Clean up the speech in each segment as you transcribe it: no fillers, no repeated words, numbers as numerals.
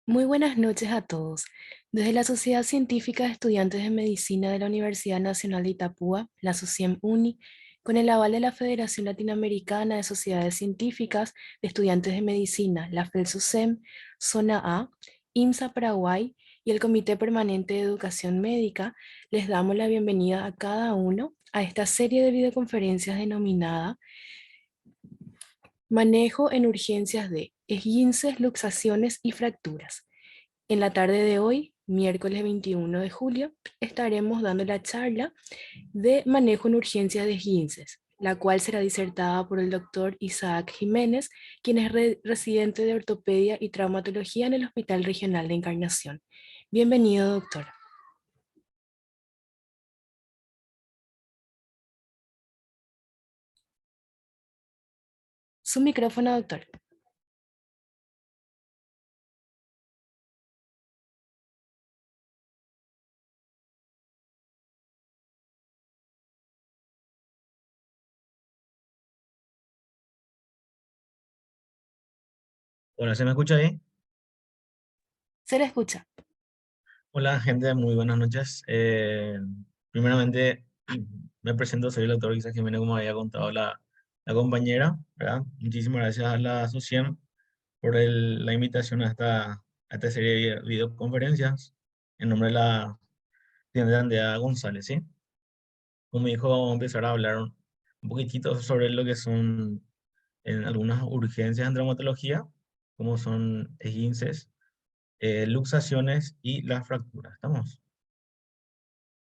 Muy buenas noches a todos. Desde la Sociedad Científica de Estudiantes de Medicina de la Universidad Nacional de Itapúa, la SOCIEM-UNI, con el aval de la Federación Latinoamericana de Sociedades Científicas de Estudiantes de Medicina, la FELSUCEM, Zona A, IMSA Paraguay y el Comité Permanente de Educación Médica, les damos la bienvenida a cada uno a esta serie de videoconferencias denominada Manejo en urgencias de esguinces, luxaciones y fracturas. En la tarde de hoy, miércoles 21 de julio, estaremos dando la charla de manejo en urgencias de esguinces, la cual será disertada por el doctor Isaac Jiménez, quien es residente de ortopedia y traumatología en el Hospital Regional de Encarnación. Bienvenido, doctor. Su micrófono, doctor. Hola, ¿se me escucha ahí? Se le escucha. Hola, gente, muy buenas noches. Primeramente, me presento, soy el doctor Isaac Jiménez, como había contado la compañera, ¿verdad? Muchísimas gracias a la SOCIEM por la invitación a esta serie de videoconferencias en nombre de la tienda Andrea González, ¿sí? Como dijo, vamos a empezar a hablar un poquitito sobre lo que son en algunas urgencias en traumatología, como son esguinces, luxaciones y las fracturas, ¿estamos?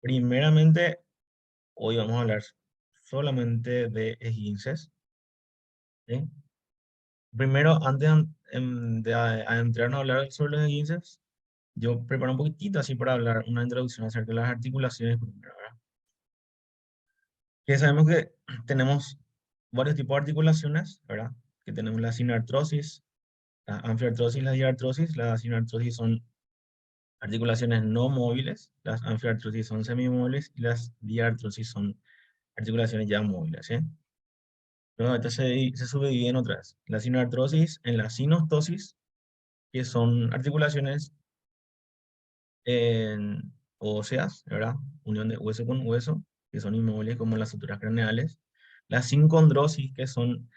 Primeramente, hoy vamos a hablar solamente de esguinces, ¿sí? Primero, antes de adentrarnos a hablar sobre los esguinces, yo preparo un poquitito así para hablar una introducción acerca de las articulaciones primero, ¿verdad? Que sabemos que tenemos varios tipos de articulaciones, ¿verdad? Que tenemos la sinartrosis, la anfiartrosis, la diartrosis. Las sinartrosis son articulaciones no móviles, las anfiartrosis son semimóviles y las diartrosis son articulaciones ya móviles, ¿sí? No, esta se subdivide en otras. La sinoartrosis en la sinostosis, que son articulaciones óseas, ¿verdad? Unión de hueso con hueso, que son inmóviles como las suturas craneales. La sincondrosis, que son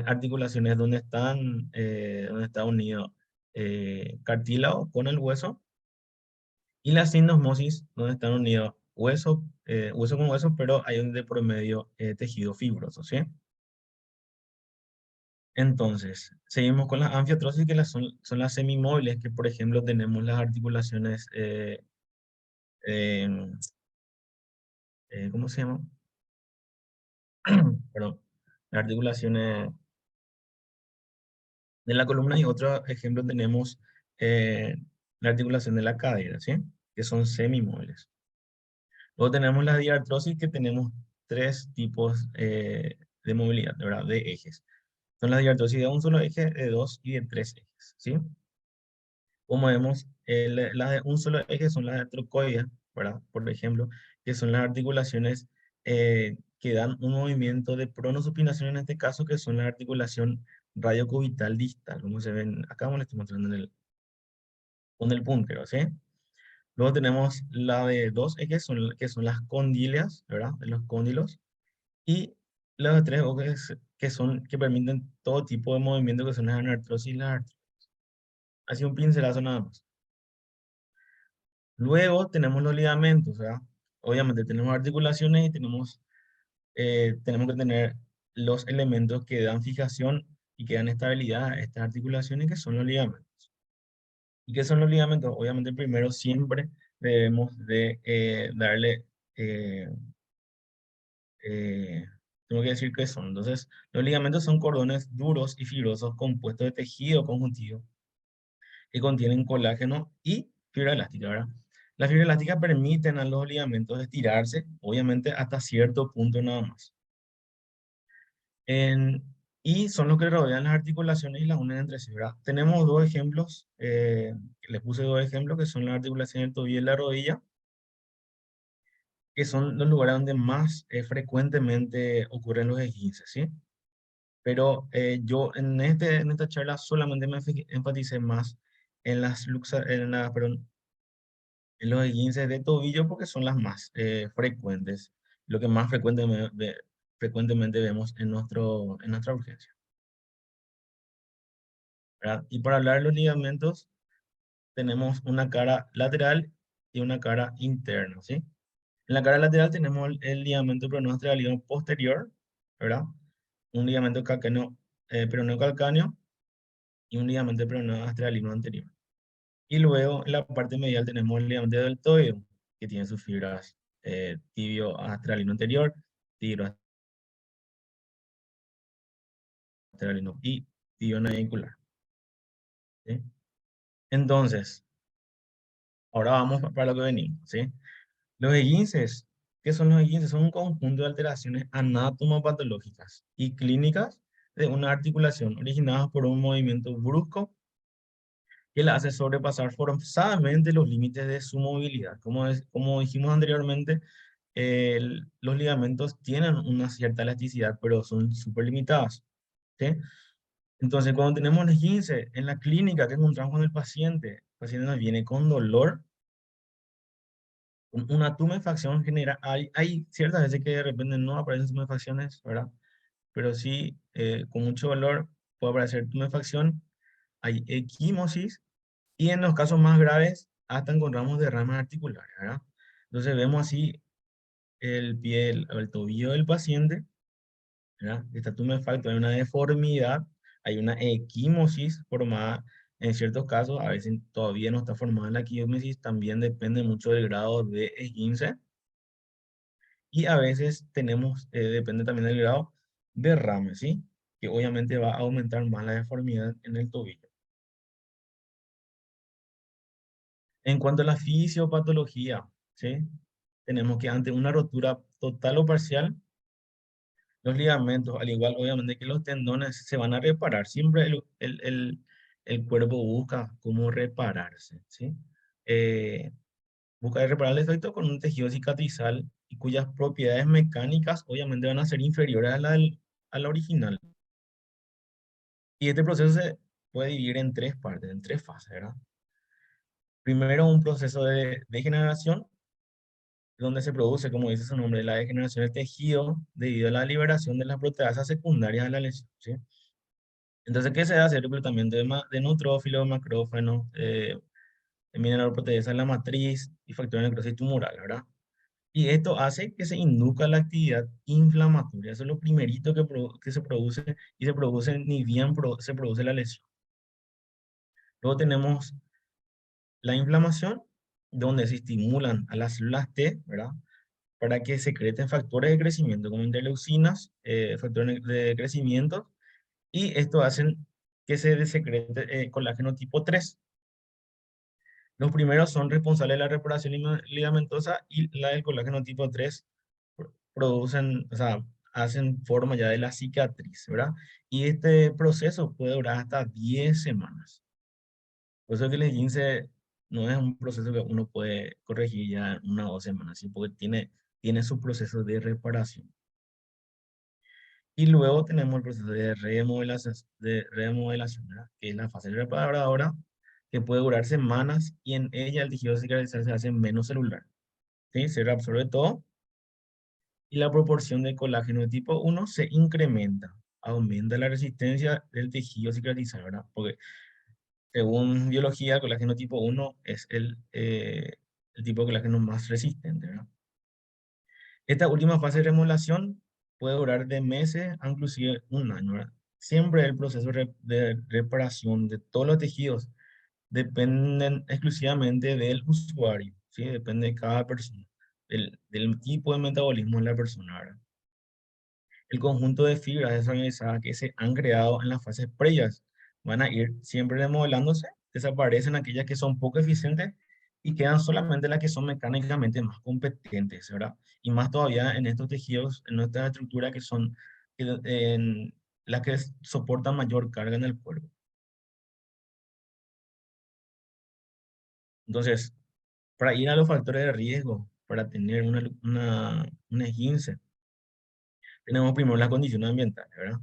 articulaciones donde está unido cartílago con el hueso. Y la sinosmosis, donde están unidos hueso con hueso, pero hay un de promedio tejido fibroso, ¿sí? Entonces, seguimos con las anfiotrosis, que son las semimóviles, que por ejemplo tenemos las articulaciones, em, ¿cómo se llama? Perdón, las articulaciones de la columna, y otro ejemplo tenemos eh, la articulación de la cadera, ¿sí? Que son semimóviles. Luego tenemos la diartrosis, que tenemos tres tipos de movilidad, ¿verdad? De ejes. Son las diartrosis de un solo eje, de dos y de tres ejes, ¿sí? Como vemos, las de un solo eje son las trocoides, ¿verdad? Por ejemplo, que son las articulaciones que dan un movimiento de pronosupinación en este caso, que son la articulación radiocubital distal, como se ven acá, como les estoy mostrando con el puntero, ¿sí? Luego tenemos la de dos ejes, que son las condilias, ¿verdad? De los cóndilos. Y las de tres ejes, que permiten todo tipo de movimiento, que son las anartrosis y las artrosis. Así un pincelazo nada más. Luego tenemos los ligamentos, ¿verdad? Obviamente tenemos articulaciones y tenemos que tener los elementos que dan fijación y que dan estabilidad a estas articulaciones, que son los ligamentos. ¿Y qué son los ligamentos? Obviamente primero siempre debemos de darle, eh, eh, tengo que decir qué son. Entonces, los ligamentos son cordones duros y fibrosos compuestos de tejido conjuntivo que contienen colágeno y fibra elástica, ¿verdad? La fibra elástica permiten a los ligamentos estirarse, obviamente hasta cierto punto nada más. En- y son los que rodean las articulaciones y las unen entre sí, ¿verdad? Tenemos dos ejemplos, les puse dos ejemplos, que son la articulación del tobillo y la rodilla, que son los lugares donde más frecuentemente ocurren los esguinces, ¿sí? Pero yo en esta charla solamente me enfaticé más perdón, en los esguinces de tobillo porque son las más frecuentes, lo que más frecuentemente vemos en nuestra urgencia, ¿verdad? Y para hablar de los ligamentos, tenemos una cara lateral y una cara interna, ¿sí? En la cara lateral tenemos el ligamento peroneo posterior, ¿verdad? Un ligamento calcáneo, peroneo calcáneo y un ligamento peroneo astralino anterior. Y luego en la parte medial tenemos el ligamento deltoide, que tiene sus fibras tibio astralino anterior, tibio astralino y tibio navicular, ¿sí? Entonces, ahora vamos para lo que venimos, ¿sí? Los esguinces, ¿qué son los esguinces? Son un conjunto de alteraciones anatomopatológicas y clínicas de una articulación originadas por un movimiento brusco que la hace sobrepasar forzadamente los límites de su movilidad. Como dijimos anteriormente, los ligamentos tienen una cierta elasticidad, pero son súper limitadas, ¿sí? Entonces, cuando tenemos un esguince en la clínica que encontramos con el paciente nos viene con dolor, una tumefacción genera, hay ciertas veces que de repente no aparecen tumefacciones, ¿verdad? Pero sí, con mucho dolor puede aparecer tumefacción, hay equimosis y en los casos más graves hasta encontramos derrames articulares, ¿verdad? Entonces vemos así el pie, el tobillo del paciente, ¿verdad? Está tumefacto, hay una deformidad, hay una equimosis formada en ciertos casos, a veces todavía no está formada la equimosis, también depende mucho del grado de esguince. Y a veces tenemos, depende también del grado, derrame, ¿sí? Que obviamente va a aumentar más la deformidad en el tobillo. En cuanto a la fisiopatología, ¿sí? Tenemos que ante una rotura total o parcial, los ligamentos, al igual obviamente que los tendones, se van a reparar. Siempre el cuerpo busca cómo repararse, ¿sí? Eh, Busca reparar el efecto con un tejido cicatrizal y cuyas propiedades mecánicas obviamente van a ser inferiores a la original. Y este proceso se puede dividir en tres partes, en tres fases, ¿verdad? Primero, un proceso de degeneración, donde se produce, como dice su nombre, la degeneración del tejido debido a la liberación de las proteasas secundarias de la lesión, ¿sí? Entonces, ¿qué se hace? El reclutamiento de neutrófilos, macrófanos, mineraloproteasas en la matriz y factores de necrosis tumoral, ¿verdad? Y esto hace que se induzca la actividad inflamatoria. Eso es lo primerito que se produce y se produce ni bien se produce la lesión. Luego tenemos la inflamación, donde se estimulan a las células T, ¿verdad? Para que secreten factores de crecimiento como interleucinas, factores de crecimiento, y esto hacen que se secrete colágeno tipo 3. Los primeros son responsables de la reparación ligamentosa y la del colágeno tipo 3 producen, o sea, hacen forma ya de la cicatriz, ¿verdad? Y este proceso puede durar hasta 10 semanas. Por eso que el esguince no es un proceso que uno puede corregir ya en 1 o 2 semanas, ¿sí? Porque tiene su proceso de reparación. Y luego tenemos el proceso de remodelación, ¿verdad? Que es la fase reparadora, que puede durar semanas y en ella el tejido cicatrizal se hace menos celular, ¿sí? Se reabsorbe todo y la proporción de colágeno de tipo 1 se incrementa, aumenta la resistencia del tejido cicatrizal, ¿verdad? Porque según biología, el colágeno tipo 1 es el tipo de colágeno más resistente, ¿verdad? Esta última fase de remodelación puede durar de meses a inclusive 1 año, ¿verdad? Siempre el proceso de reparación de todos los tejidos dependen exclusivamente del usuario, ¿sí? Depende de cada persona, del tipo de metabolismo de la persona, ¿verdad? El conjunto de fibras desorganizadas que se han creado en las fases previas van a ir siempre remodelándose, desaparecen aquellas que son poco eficientes y quedan solamente las que son mecánicamente más competentes, ¿verdad? Y más todavía en estos tejidos, en nuestras estructuras que son en las que soportan mayor carga en el cuerpo. Entonces, para ir a los factores de riesgo, para tener un esguince, tenemos primero las condiciones ambientales, ¿verdad?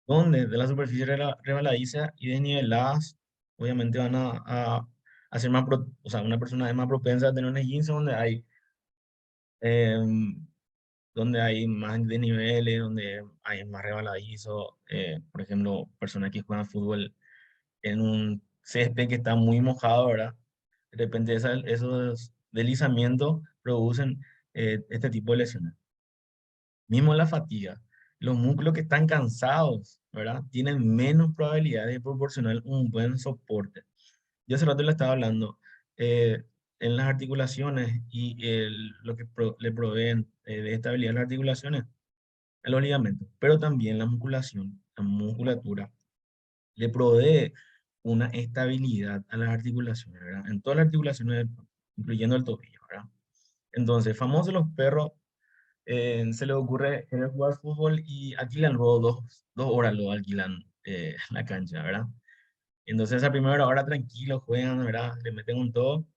Donde de la superficie resbaladiza y desniveladas, obviamente van a ser más, o sea, una persona es más propensa a tener un esguince em, donde hay más desniveles, donde hay más resbaladizo. Por ejemplo, personas que juegan fútbol en un césped que está muy mojado, ¿verdad? De repente esos deslizamientos producen este tipo de lesiones. Mismo la fatiga. Los músculos que están cansados, ¿verdad? Tienen menos probabilidades de proporcionar un buen soporte. Yo hace rato le estaba hablando, en las articulaciones y lo que le proveen de estabilidad a las articulaciones, a los ligamentos, pero también la musculación, la musculatura, le provee una estabilidad a las articulaciones, ¿verdad? En todas las articulaciones, incluyendo el tobillo, ¿verdad? Entonces, famosos los perros, se les ocurre querer jugar fútbol y alquilan luego 2 horas, lo alquilan la cancha, ¿verdad? Entonces, esa primera hora tranquilo juegan, ¿verdad? Le meten un todo.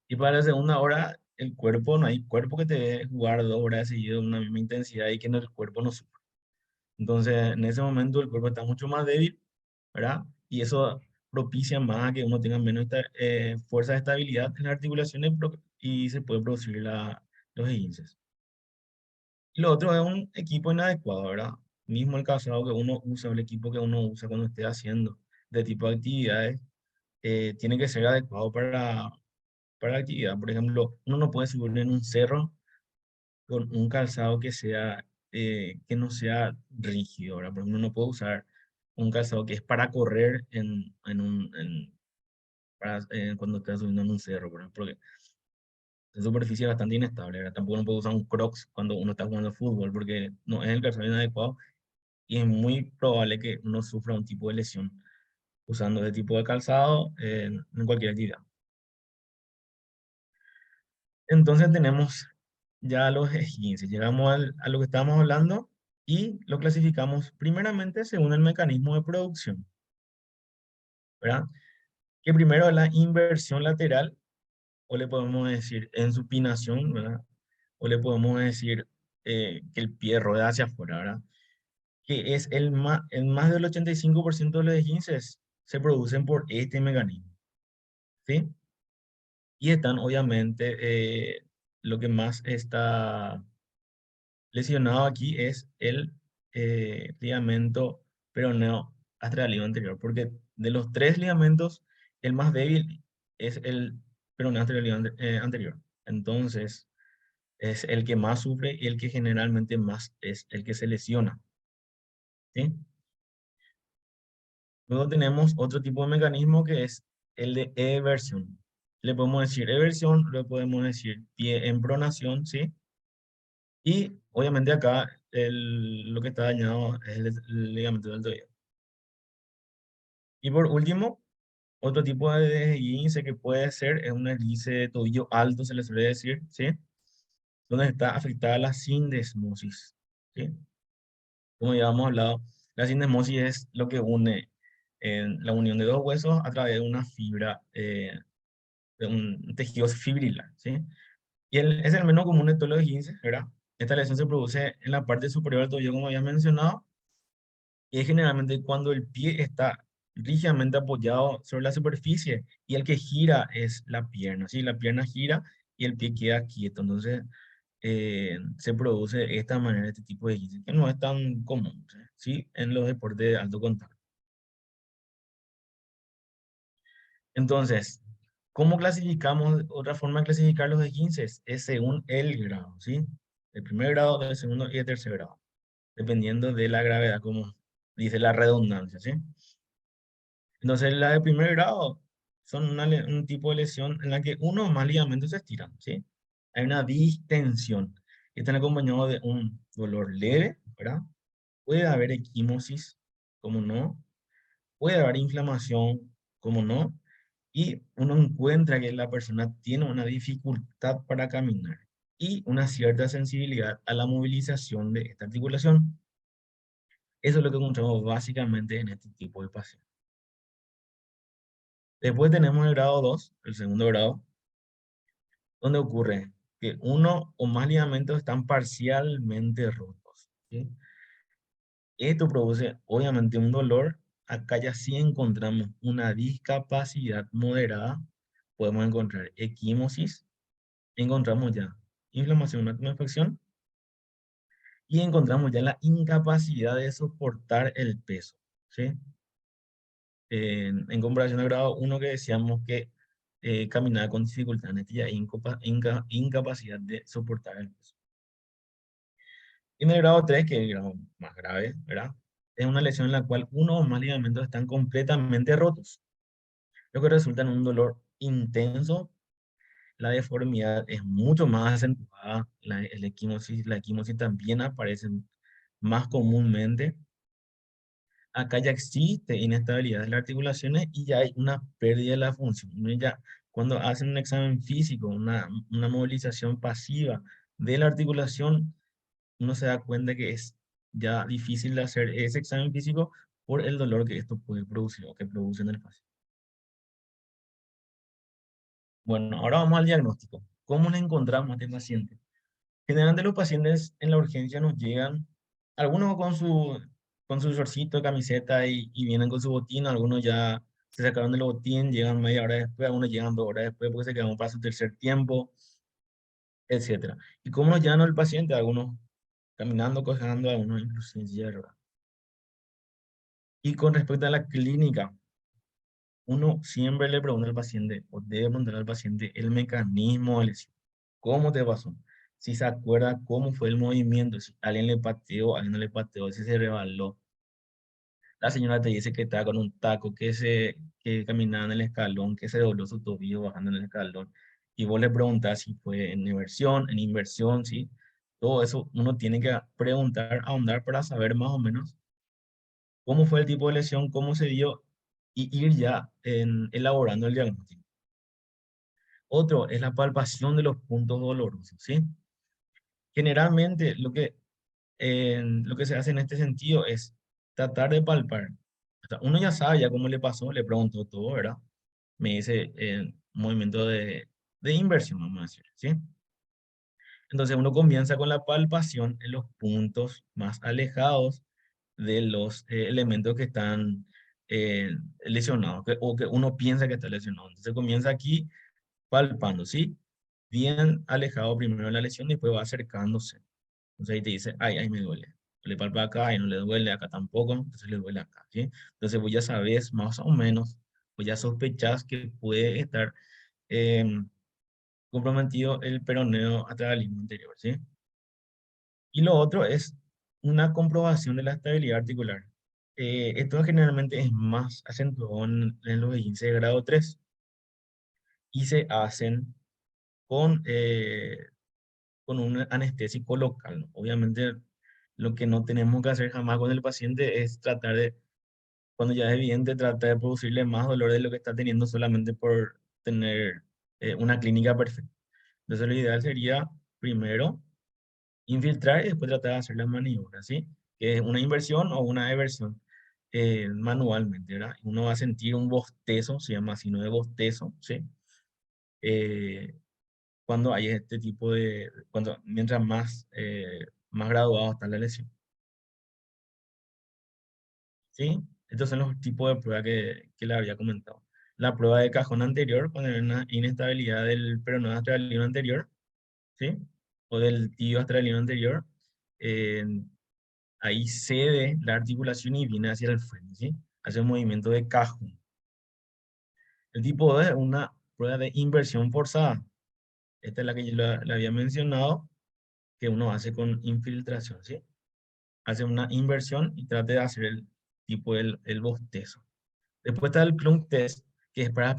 Y para la segunda hora, el cuerpo, no hay cuerpo que te dé jugar 2 horas seguidas una misma intensidad y que el cuerpo no sufra. Entonces, en ese momento el cuerpo está mucho más débil, ¿verdad? Y eso propicia más a que uno tenga menos fuerza de estabilidad en las articulaciones y se puede producir los esguinces. Y lo otro es un equipo inadecuado, ¿verdad? Mismo el calzado que uno usa, el equipo que uno usa cuando esté haciendo de tipo de actividades, tiene que ser adecuado para la actividad. Por ejemplo, uno no puede subir en un cerro con un calzado que no sea rígido, ¿verdad? Por ejemplo, uno no puede usar un calzado que es para correr cuando está subiendo en un cerro, por ejemplo, porque la superficie es bastante inestable, ¿verdad? Tampoco uno puede usar un Crocs cuando uno está jugando fútbol, porque no es el calzado inadecuado y es muy probable que uno sufra un tipo de lesión usando ese tipo de calzado en cualquier actividad. Entonces tenemos ya los esguinces, llegamos a lo que estábamos hablando y lo clasificamos primeramente según el mecanismo de producción, ¿verdad? Que primero es la inversión lateral, o le podemos decir en supinación, ¿verdad? O le podemos decir que el pie rueda hacia afuera, ¿verdad? Que es el más del 85% de los esguinces se producen por este mecanismo, ¿sí? Y están obviamente, lo que más está lesionado aquí es el ligamento peroneo astralio anterior, porque de los tres ligamentos, el más débil es el peroneo astralio anterior. Entonces, es el que más sufre y el que generalmente más es el que se lesiona, ¿sí? Luego tenemos otro tipo de mecanismo que es el de eversión. Le podemos decir eversión, le podemos decir pie en pronación, ¿sí? Y obviamente acá lo que está dañado es el ligamento del tobillo. Y por último, otro tipo de esguince que puede ser es un esguince de tobillo alto, se le suele decir, ¿sí? Donde está afectada la sindesmosis, ¿sí? Como ya hemos hablado, la sindesmosis es lo que une la unión de dos huesos a través de una fibra, de un tejido fibrilar, ¿sí? Y es el menos común de todos los esguinces, ¿verdad? Esta lesión se produce en la parte superior del tobillo, como ya mencionado, y es generalmente cuando el pie está rígidamente apoyado sobre la superficie y el que gira es la pierna, ¿sí? La pierna gira y el pie queda quieto. Entonces, se produce de esta manera este tipo de ejercicio, que no es tan común, ¿sí? En los deportes de alto contacto. Entonces, ¿cómo clasificamos? Otra forma de clasificar los esguinces es según el grado, ¿sí? El primer grado, el segundo y el tercer grado, dependiendo de la gravedad, como dice la redundancia, ¿sí? Entonces, la de primer grado son un tipo de lesión en la que uno o más ligamentos se estiran, ¿sí? Hay una distensión y están acompañados de un dolor leve, ¿verdad? Puede haber equimosis, como no. Puede haber inflamación, como no. Y uno encuentra que la persona tiene una dificultad para caminar y una cierta sensibilidad a la movilización de esta articulación. Eso es lo que encontramos básicamente en este tipo de pacientes. Después tenemos el grado 2, el segundo grado, donde ocurre que uno o más ligamentos están parcialmente rotos, ¿sí? Esto produce obviamente un dolor acá ya sí encontramos una discapacidad moderada, podemos encontrar equimosis, encontramos ya inflamación, una infección, y encontramos ya la incapacidad de soportar el peso, ¿sí? En comparación al grado uno que decíamos que caminaba con dificultad, en este ya hay incapacidad de soportar el peso. Y en el grado 3, que es el grado más grave, ¿verdad? Es una lesión en la cual uno o más ligamentos están completamente rotos, lo que resulta en un dolor intenso. La deformidad es mucho más acentuada, la equimosis también aparece más comúnmente. Acá ya existe inestabilidad de las articulaciones y ya hay una pérdida de la función. Uno ya, cuando hacen un examen físico, una movilización pasiva de la articulación, uno se da cuenta que es ya difícil de hacer ese examen físico por el dolor que esto puede producir o que produce en el paciente. Bueno, ahora vamos al diagnóstico. ¿Cómo le encontramos a este paciente? Generalmente los pacientes en la urgencia nos llegan, algunos con su shortcito, camiseta y vienen con su botín, algunos ya se sacaron del botín, llegan media hora después, algunos llegan 2 horas después porque se quedaron para su tercer tiempo, etcétera. ¿Y cómo nos llegan el paciente? Algunos caminando, cojeando, algunos incluso en silla de ruedas. Y con respecto a la clínica, uno siempre le pregunta al paciente, o debe preguntar al paciente, el mecanismo de lesión. ¿Cómo te pasó? Si se acuerda cómo fue el movimiento, si alguien le pateó, alguien no le pateó, si se rebaló. La señora te dice que estaba con un taco, que caminaba en el escalón, que se dobló su tobillo bajando en el escalón. Y vos le preguntás si fue en inversión, ¿sí? Todo eso uno tiene que preguntar, ahondar para saber más o menos cómo fue el tipo de lesión, cómo se dio y ir ya elaborando el diagnóstico. Otro es la palpación de los puntos dolorosos, ¿sí? Generalmente lo que se hace en este sentido es tratar de palpar. O sea, uno ya sabe ya cómo le pasó, le preguntó todo, ¿verdad? Me dice movimiento de inversión, vamos a decir, ¿sí? Entonces uno comienza con la palpación en los puntos más alejados de los elementos que están lesionados o que uno piensa que está lesionado. Entonces comienza aquí palpando, ¿sí? Bien alejado primero de la lesión y después va acercándose. Entonces ahí te dice, ay, ahí me duele. Le palpa acá y no le duele, acá tampoco, entonces le duele acá, ¿sí? Entonces vos ya sabes más o menos, pues ya sospechás que puede estar comprometido el peroneo atrás del limbo anterior, ¿sí? Y lo otro es una comprobación de la estabilidad articular. Esto generalmente es más acentuado en los 15 de grado 3 y se hacen con, eh, con un anestésico local, ¿no? Obviamente, lo que no tenemos que hacer jamás con el paciente es tratar de, cuando ya es evidente, tratar de producirle más dolor de lo que está teniendo solamente por tener una clínica perfecta. Entonces, lo ideal sería primero infiltrar y después tratar de hacer las maniobras, ¿sí? Que es una inversión o una eversión manualmente, ¿verdad? Uno va a sentir un bostezo, se llama signo de bostezo, ¿sí? Eh, cuando hay este tipo mientras más graduado está la lesión, ¿sí? Estos son los tipos de pruebas que le había comentado. La prueba de cajón anterior, cuando hay una inestabilidad del peroneo astralino anterior, ¿sí? O del tibio astralino anterior, eh, ahí cede la articulación y viene hacia el frente, ¿sí? Hace un movimiento de cajón. El tipo 2 es una prueba de inversión forzada. Esta es la que yo le había mencionado, que uno hace con infiltración, ¿sí? Hace una inversión y trate de hacer el bostezo. Después está el plunk test, que es para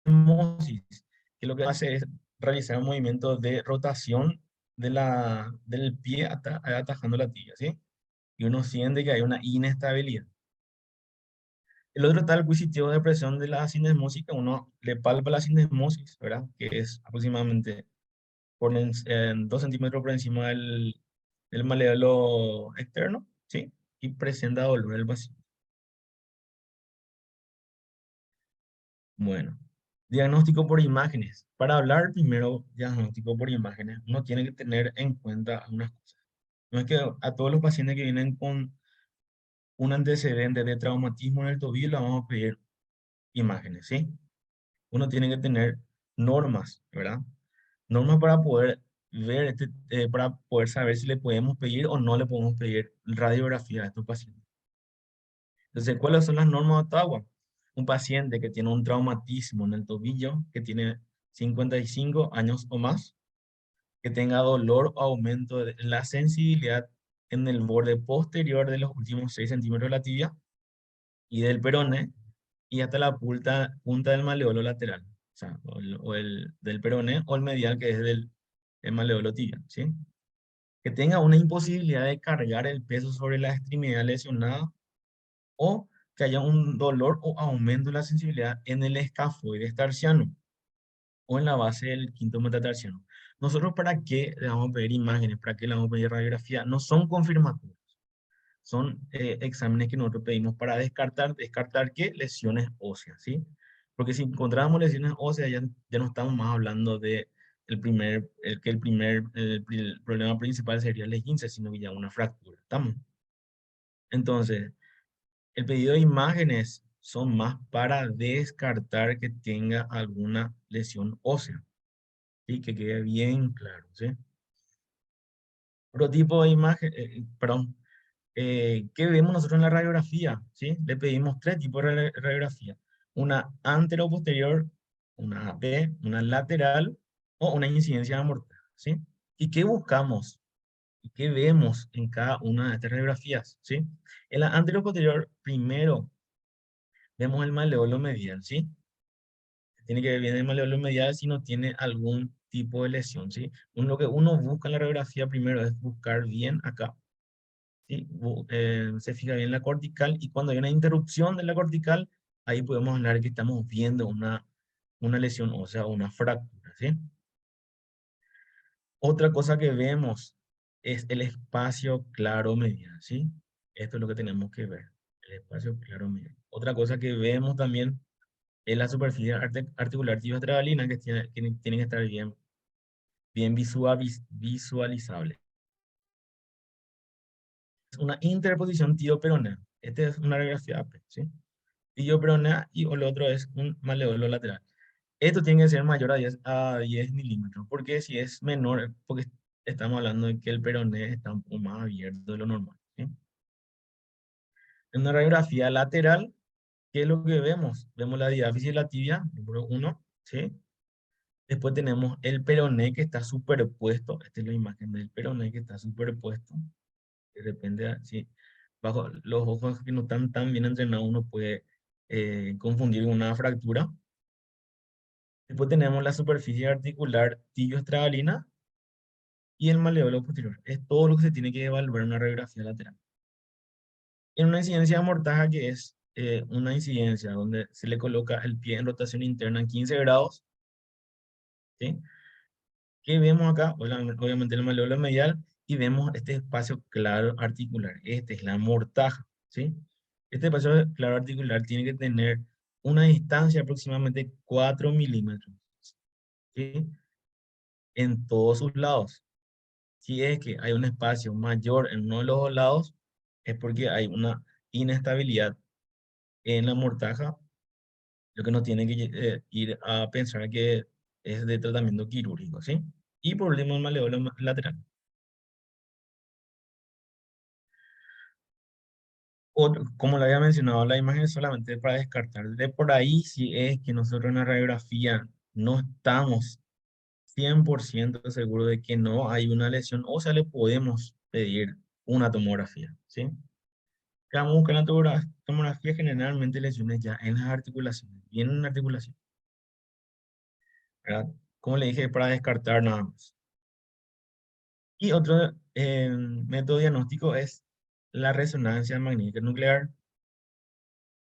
osmosis, que lo que hace es realizar un movimiento de rotación del pie atajando la tibia, ¿sí? Y uno siente que hay una inestabilidad. El otro está el cuisiteo de presión de la sinesmosis, que uno le palpa la sinesmosis, ¿verdad? Que es aproximadamente 2 centímetros por encima del maleolo externo, ¿sí? Y presenta dolor el paciente. Bueno, diagnóstico por imágenes. Para hablar primero diagnóstico por imágenes, uno tiene que tener en cuenta algunas cosas. No es que a todos los pacientes que vienen un antecedente de traumatismo en el tobillo, le vamos a pedir imágenes, ¿sí? Uno tiene que tener normas, ¿verdad? Normas para poder ver, para poder saber si le podemos pedir o no le podemos pedir radiografía a estos pacientes. Entonces, ¿cuáles son las normas de Ottawa? Un paciente que tiene un traumatismo en el tobillo, que tiene 55 años o más, que tenga dolor o aumento de la sensibilidad en el borde posterior de los últimos 6 centímetros de la tibia y del peroné y hasta la punta del maleolo lateral, o sea, del peroné o el medial que es del el maleolo tibia, ¿sí? Que tenga una imposibilidad de cargar el peso sobre la extremidad lesionada o que haya un dolor o aumento de la sensibilidad en el escafoides tarsiano o en la base del quinto metatarsiano. Nosotros, ¿para qué le vamos a pedir imágenes? ¿Para qué le vamos a pedir radiografía? No son confirmatorios, son exámenes que nosotros pedimos para descartar qué lesiones óseas, ¿sí? Porque si encontramos lesiones óseas, ya no estamos más hablando de el problema principal sería el esguince, sino que ya una fractura, ¿estamos? Entonces, el pedido de imágenes son más para descartar que tenga alguna lesión ósea, ¿sí? Que quede bien claro, ¿sí? Otro tipo de imagen, perdón, ¿qué vemos nosotros en la radiografía? ¿Sí? Le pedimos tres tipos de radiografía. Una anteroposterior, una AP, una lateral o una incidencia mortal, ¿sí? ¿Y qué buscamos? ¿Y qué vemos en cada una de estas radiografías? ¿Sí? En la anteroposterior, primero vemos el maleolo medial, ¿sí? Tiene que ver bien el maleolo medial si no tiene algún tipo de lesión, ¿sí? Lo que uno busca en la radiografía primero es buscar bien acá, ¿sí? Se fija bien la cortical y cuando hay una interrupción de la cortical, ahí podemos hablar que estamos viendo una lesión ósea o una fractura, ¿sí? Otra cosa que vemos es el espacio claro medial, ¿sí? Esto es lo que tenemos que ver, el espacio claro medial. Otra cosa que vemos también es la superficie articular tibioestrabelina que tiene que estar bien visualizable. Es una interposición tibio-peronea. Esta es una radiografía AP, ¿sí? Tibio-peronea y el otro es un maleolo lateral. Esto tiene que ser mayor a 10 milímetros, porque si es menor, porque estamos hablando de que el peroné está un poco más abierto de lo normal, ¿sí? En una radiografía lateral, ¿qué es lo que vemos? Vemos la diáfisis de la tibia, número uno, ¿sí? Después tenemos el peroné que está superpuesto. Esta es la imagen del peroné que está superpuesto. De repente, sí, bajo los ojos que no están tan bien entrenados, uno puede confundir con una fractura. Después tenemos la superficie articular tibio-estrabelina y el maleolo posterior. Es todo lo que se tiene que evaluar en una radiografía lateral. En una incidencia de mortaja, que es una incidencia donde se le coloca el pie en rotación interna en 15 grados, ¿sí? ¿Qué vemos acá? Obviamente el maleolo medial y vemos este espacio claro articular. Este es la mortaja, ¿sí? Este espacio claro articular tiene que tener una distancia de aproximadamente 4 milímetros, ¿sí? En todos sus lados. Si es que hay un espacio mayor en uno de los dos lados, es porque hay una inestabilidad en la mortaja, lo que nos tiene que ir a pensar que es de tratamiento quirúrgico, ¿sí? Y por último, el maleolo lateral. Como lo había mencionado, la imagen es solamente para descartar. De por ahí, si es que nosotros en la radiografía no estamos 100% seguros de que no hay una lesión, o sea, le podemos pedir una tomografía, ¿sí? Que vamos a buscar en la tomografía generalmente lesiones ya en las articulaciones, bien en la articulación, ¿verdad? Como le dije, para descartar nada más. Y otro método diagnóstico es la resonancia magnética nuclear.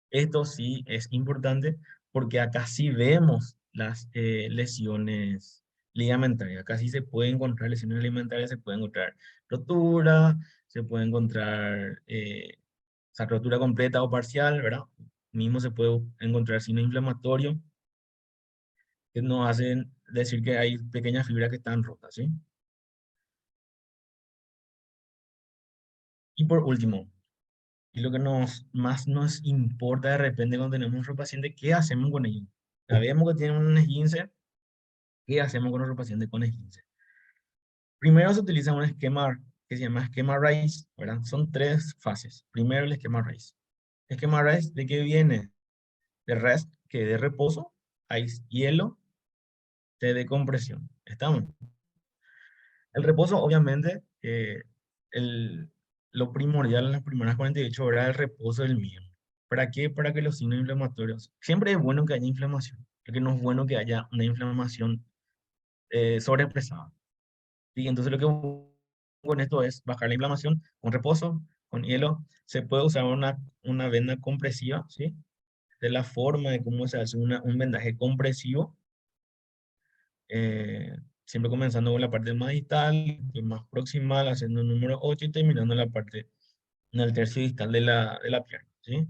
Esto sí es importante porque acá sí vemos las lesiones ligamentarias. Acá sí se puede encontrar lesiones ligamentarias, se puede encontrar rotura, se puede encontrar o sea, rotura completa o parcial, ¿verdad? Mismo se puede encontrar signo inflamatorio que nos hacen decir que hay pequeñas fibras que están rotas, ¿sí? Y por último, Y lo que más nos importa de repente cuando tenemos nuestro paciente, ¿qué hacemos con ellos? Sabemos que tienen un esguince, ¿qué hacemos con nuestro paciente con esguince? Primero se utiliza un esquema que se llama esquema RAISE, ¿verdad? Son tres fases. Primero el esquema RAISE. Esquema RAISE, ¿de qué viene? De rest, que de reposo, ice, hielo, T de compresión. ¿Estamos? El reposo, obviamente, lo primordial en las primeras 48 horas es el reposo del miembro. ¿Para qué? Para que los signos inflamatorios. Siempre es bueno que haya inflamación, porque no es bueno que haya una inflamación sobreexpresada. Y entonces lo que busco con esto es bajar la inflamación con reposo, con hielo. Se puede usar una venda compresiva, ¿sí? De la forma de cómo se hace un vendaje compresivo, siempre comenzando con la parte más distal, más proximal, haciendo el número 8 y terminando en la parte, en el tercio distal de la pierna, ¿sí?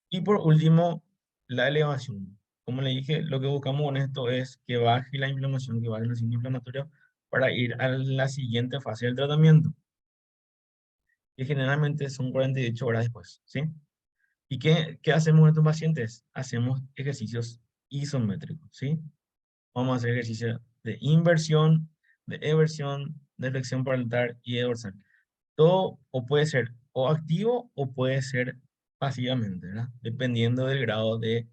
Y por último, la elevación. Como le dije, lo que buscamos con esto es que baje la inflamación, que baje los signos inflamatorios para ir a la siguiente fase del tratamiento, que generalmente son 48 horas después, ¿sí? ¿Y qué hacemos con estos pacientes? Hacemos ejercicios isométricos, ¿sí? Vamos a hacer ejercicios de inversión, de eversión, de flexión plantar y de dorsal. Todo o puede ser o activo o puede ser pasivamente, ¿verdad? Dependiendo del grado de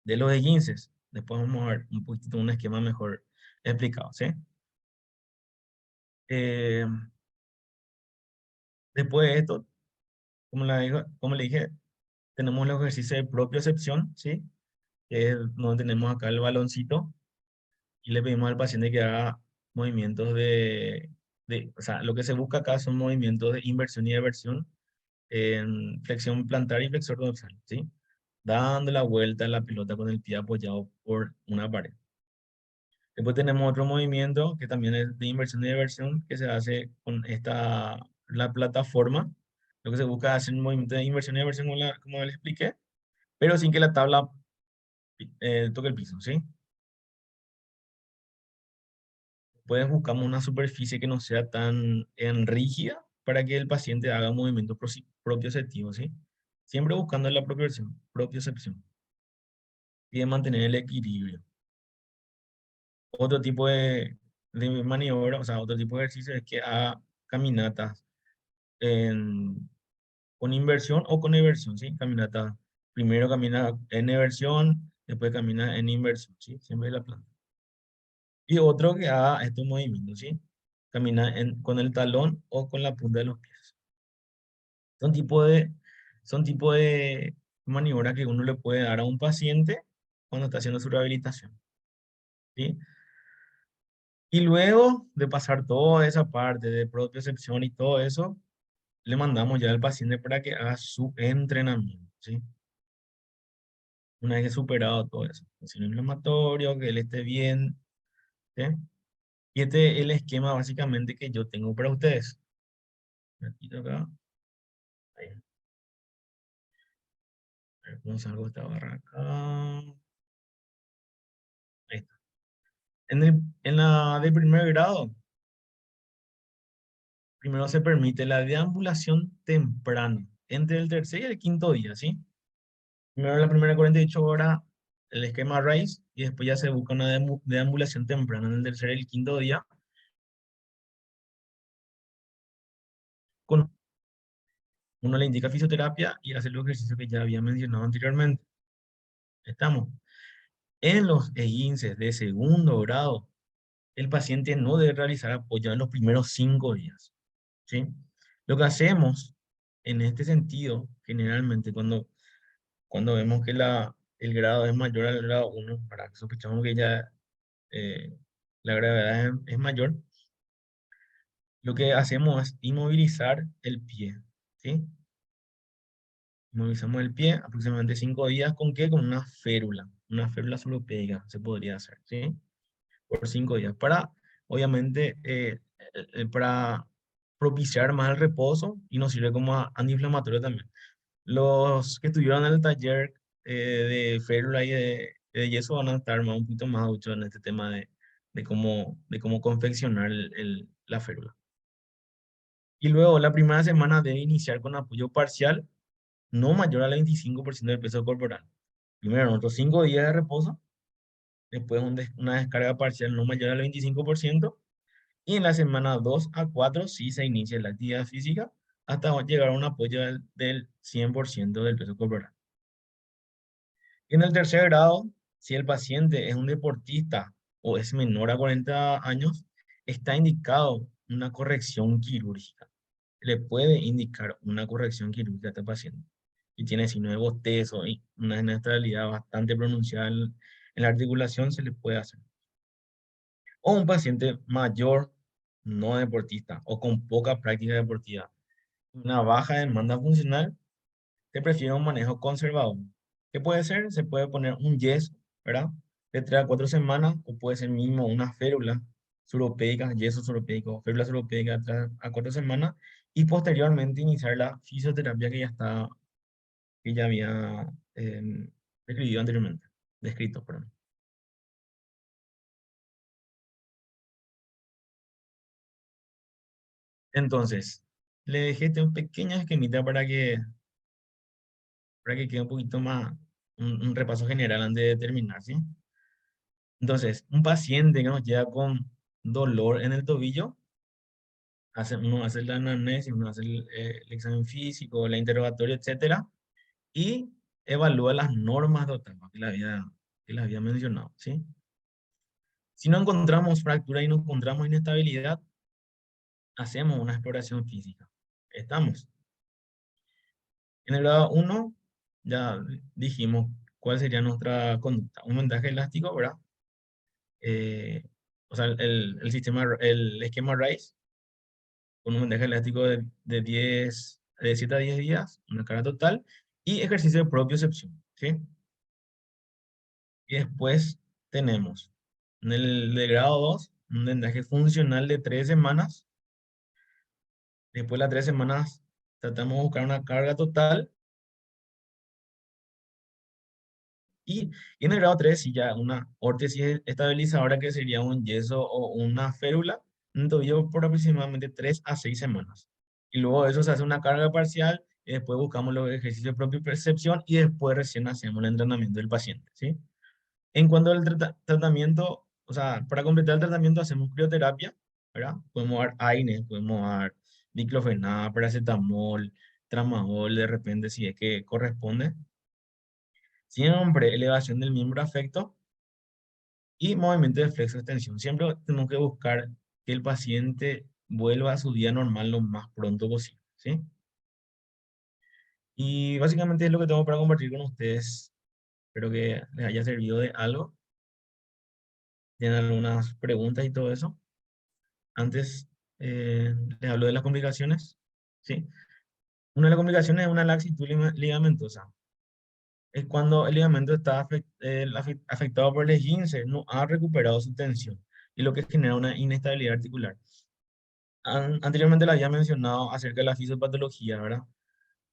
los esguinces. Después vamos a ver un poquito un esquema mejor explicado, ¿sí? Eh, Después de esto, como le dije, tenemos los ejercicios de propiocepción, ¿sí? Que es donde tenemos acá el baloncito y le pedimos al paciente que haga movimientos o sea, lo que se busca acá son movimientos de inversión y eversión en flexión plantar y flexor dorsal, ¿sí? Dando la vuelta a la pelota con el pie apoyado por una pared. Después tenemos otro movimiento que también es de inversión y eversión que se hace con la plataforma. Lo que se busca es hacer un movimiento de inversión y eversión como les expliqué, pero sin que la tabla toque el piso, ¿sí? Pues buscamos una superficie que no sea tan rígida para que el paciente haga movimientos propioceptivos, ¿sí? Siempre buscando la propiocepción y de mantener el equilibrio. Otro tipo de maniobra, o sea, otro tipo de ejercicio es que haga caminatas con inversión o con eversión, ¿sí? Caminata, primero camina en eversión, después camina en inversión, ¿sí? Siempre la planta. Y otro que haga estos movimientos, ¿sí? Camina con el talón o con la punta de los pies. Son tipo de, son tipo de maniobras que uno le puede dar a un paciente cuando está haciendo su rehabilitación, ¿sí? Y luego de pasar toda esa parte de propiocepción y todo eso, le mandamos ya al paciente para que haga su entrenamiento, ¿sí? Una vez que superado todo eso, el inflamatorio, que él esté bien, ¿sí? Y este es el esquema básicamente que yo tengo para ustedes. Me quito acá. Ahí. A ver cómo salgo de esta barra acá. Ahí está. En la de primer grado, primero se permite la deambulación temprana, entre el tercer y el quinto día, ¿sí? Primero la primera 48 horas, el esquema RAISE, y después ya se busca una deambulación temprana en el tercer y el quinto día, con uno le indica fisioterapia y hace los ejercicios que ya había mencionado anteriormente. Estamos. En los esguinces de segundo grado, el paciente no debe realizar apoyo en los primeros 5 días, ¿sí? Lo que hacemos en este sentido, generalmente cuando vemos que el grado es mayor al grado 1, para que sospechamos que ya eh, la gravedad es mayor, lo que hacemos es inmovilizar el pie, ¿sí? Inmovilizamos el pie aproximadamente 5 días, ¿con qué? Con una férula solopédica se podría hacer, ¿sí? Por 5 días, obviamente, para propiciar más el reposo y nos sirve como antiinflamatorio también. Los que estuvieron en el taller de férula y de yeso van a estar un poquito más duchos en este tema de cómo confeccionar la férula. Y luego la primera semana debe iniciar con apoyo parcial no mayor al 25% del peso corporal. Primero, otros 5 días de reposo, después una descarga parcial no mayor al 25%, y en la semana 2 a 4 sí se inicia la actividad física hasta llegar a un apoyo del 100% del peso corporal. En el tercer grado, si el paciente es un deportista o es menor a 40 años, está indicado una corrección quirúrgica. Le puede indicar una corrección quirúrgica a este paciente. Y tiene signo de bostezo y una inestabilidad bastante pronunciada en la articulación, se le puede hacer. O un paciente mayor, no deportista o con poca práctica deportiva, una baja demanda funcional, te prefiere un manejo conservador. ¿Qué puede ser? Se puede poner un yeso, ¿verdad? De 3 a 4 semanas, o puede ser mismo una férula suropédica, yeso suropédico, férula suropédica de 3 a 4 semanas, y posteriormente iniciar la fisioterapia que ya había descrito anteriormente, descrito, perdón. Entonces, le dejé este un pequeño esquemita para que quede un poquito más, un repaso general antes de terminar, ¿sí? Entonces, un paciente que nos llega con dolor en el tobillo, uno hace la anamnesis, uno hace el examen físico, el interrogatorio, etcétera, y evalúa las normas de OTAPA que le había mencionado, ¿sí? Si no encontramos fractura y no encontramos inestabilidad, hacemos una exploración física. Estamos. En el grado 1, ya dijimos cuál sería nuestra conducta. Un vendaje elástico, ¿verdad? Eh, o sea, el esquema RICE, con un vendaje elástico de 7 a 10 días, una carga total, y ejercicio de propiocepción, ¿sí? Y después tenemos, en el de grado 2, un vendaje funcional de 3 semanas. Después de las 3 semanas, tratamos de buscar una carga total. Y en el grado 3 sí ya una órtesis estabilizadora, que sería un yeso o una férula, un tobillo por aproximadamente 3 a 6 semanas. Y luego de eso se hace una carga parcial, y después buscamos los ejercicios de propia percepción, y después recién hacemos el entrenamiento del paciente, ¿sí? En cuanto al tratamiento, o sea, para completar el tratamiento hacemos crioterapia, ¿verdad? Podemos dar AINES, podemos dar diclofenac, paracetamol, tramadol, de repente, si es que corresponde. Siempre elevación del miembro afecto y movimiento de flexo-extensión. Siempre tenemos que buscar que el paciente vuelva a su día normal lo más pronto posible, ¿sí? Y básicamente es lo que tengo para compartir con ustedes. Espero que les haya servido de algo. Tienen algunas preguntas y todo eso. Antes les hablo de las complicaciones, ¿sí? Una de las complicaciones es una laxitud ligamentosa. Es cuando el ligamento está afectado por el esguince, no ha recuperado su tensión, y lo que genera una inestabilidad articular. Anteriormente le había mencionado acerca de la fisiopatología, ¿verdad?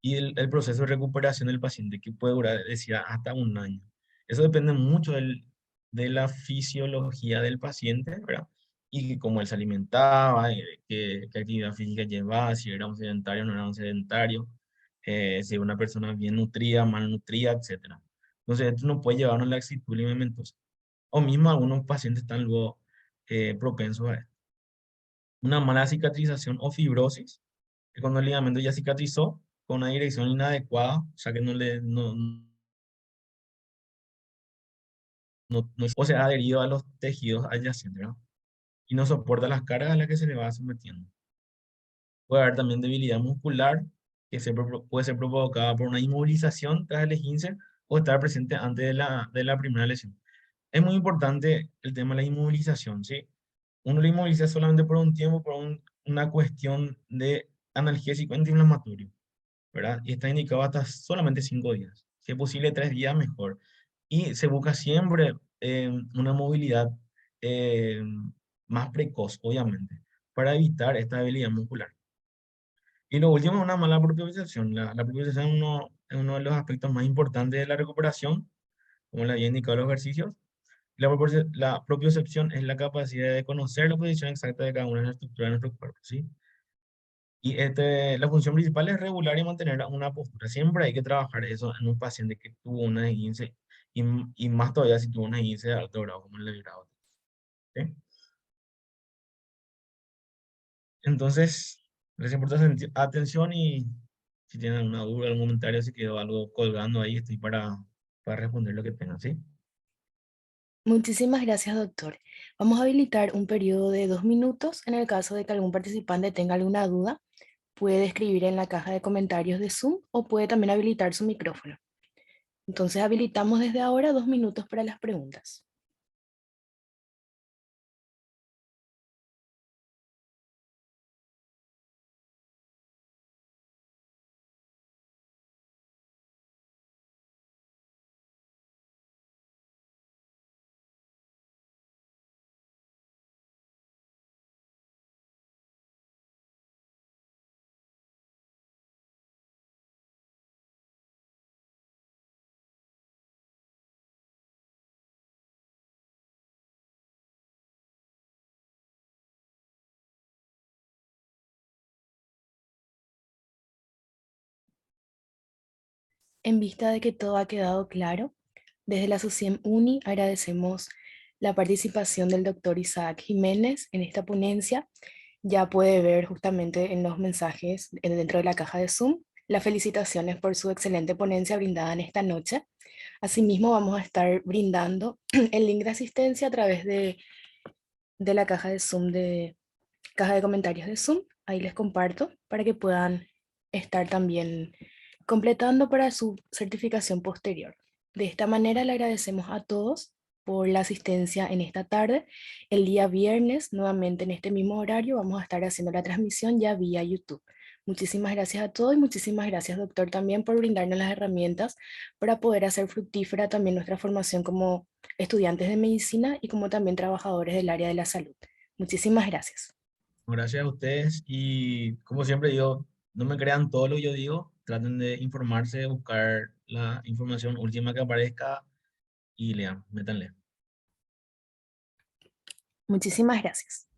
Y el proceso de recuperación del paciente, que puede durar, decía, hasta un año. Eso depende mucho de la fisiología del paciente, ¿verdad? Y cómo él se alimentaba, qué actividad física llevaba, si era un sedentario o no era un sedentario, si era una persona bien nutrida, mal nutrida, etcétera. Entonces, esto no puede llevar a una laxitud ligamentosa. O mismo algunos pacientes están luego propensos a esto. Una mala cicatrización o fibrosis, que cuando el ligamento ya cicatrizó con una dirección inadecuada, o sea que o se ha adherido a los tejidos adyacentes, ¿no? Y no soporta las cargas a las que se le va sometiendo. Puede haber también debilidad muscular, que puede ser provocada por una inmovilización tras el esguince o estar presente antes de la primera lesión. Es muy importante el tema de la inmovilización, ¿sí? Uno lo inmoviliza solamente por un tiempo, por una cuestión de analgésico antiinflamatorio, ¿verdad? Y está indicado hasta solamente 5 días. Si es posible 3 días, mejor. Y se busca siempre una movilidad eh, más precoz, obviamente, para evitar esta debilidad muscular. Y lo último es una mala propiocepción. La propiocepción es uno de los aspectos más importantes de la recuperación, como le había indicado los ejercicios. La propiocepción es la capacidad de conocer la posición exacta de cada una de las estructuras de nuestro cuerpo, ¿sí? Y la función principal es regular y mantener una postura. Siempre hay que trabajar eso en un paciente que tuvo una esguince y más todavía si tuvo una esguince de alto grado, como el de grado. ¿Sí? Entonces, gracias por tu atención y si tienen alguna duda, algún comentario, si quedó algo colgando ahí, estoy para responder lo que tengan, ¿sí? Muchísimas gracias, doctor. Vamos a habilitar un periodo de 2 minutos en el caso de que algún participante tenga alguna duda. Puede escribir en la caja de comentarios de Zoom o puede también habilitar su micrófono. Entonces habilitamos desde ahora 2 minutos para las preguntas. En vista de que todo ha quedado claro, desde la SOCIEM UNI agradecemos la participación del doctor Isaac Jiménez en esta ponencia. Ya puede ver justamente en los mensajes dentro de la caja de Zoom las felicitaciones por su excelente ponencia brindada en esta noche. Asimismo, vamos a estar brindando el link de asistencia a través de la caja de Zoom, de caja de comentarios de Zoom. Ahí les comparto para que puedan estar también completando para su certificación posterior. De esta manera le agradecemos a todos por la asistencia en esta tarde. El día viernes, nuevamente en este mismo horario, vamos a estar haciendo la transmisión ya vía YouTube. Muchísimas gracias a todos y muchísimas gracias, doctor, también por brindarnos las herramientas para poder hacer fructífera también nuestra formación como estudiantes de medicina y como también trabajadores del área de la salud. Muchísimas gracias. Gracias a ustedes y como siempre digo, no me crean todo lo que yo digo, traten de informarse, buscar la información última que aparezca y lean, métanle. Muchísimas gracias.